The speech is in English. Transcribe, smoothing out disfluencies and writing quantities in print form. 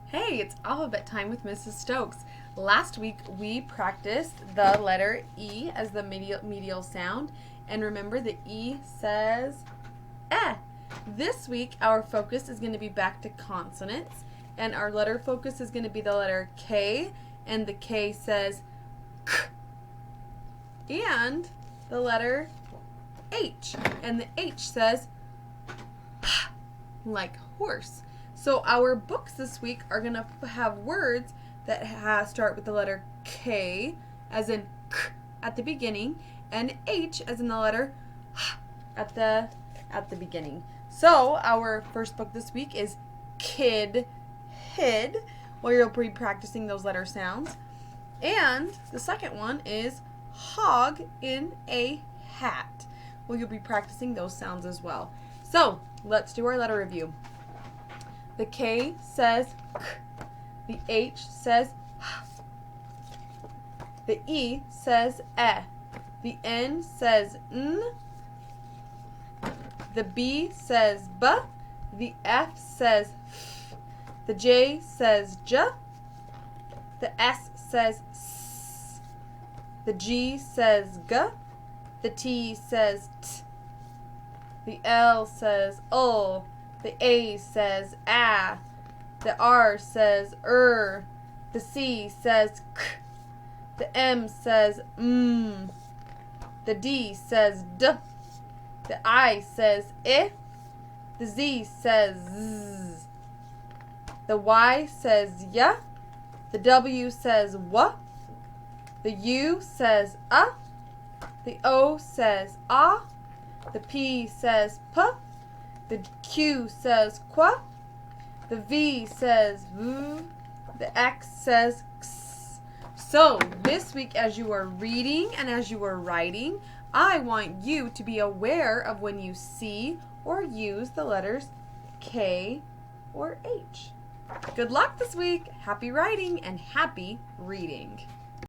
Hey, it's alphabet time with Mrs. Stokes. Last week we practiced the letter E as the medial sound, and remember the E says eh. This week our focus is going to be back to consonants, and our letter focus is going to be the letter K, and the K says k, and the letter H, and the H says h, like horse. So our books this week are going to have words that start with the letter K, as in k at the beginning, and H as in the letter h at the beginning. So our first book this week is Kid Hid, where you'll be practicing those letter sounds. And the second one is Hog in a Hat, where you'll be practicing those sounds as well. So let's do our letter review. The K says k, the H says h, the E says eh, the N says n, the B says b, the F says f, the J says j, the S says s, the G says g, the T says t, the L says ul, the A says ah, the R says the C says k, the M says the D says d, the I says I, the Z says z, the Y says ya, the W says w, the U says the O says ah, the P says p, the Q says qua, the V says v, the X says x. So this week, as you are reading and as you are writing, I want you to be aware of when you see or use the letters K or H. Good luck this week. Happy writing and happy reading.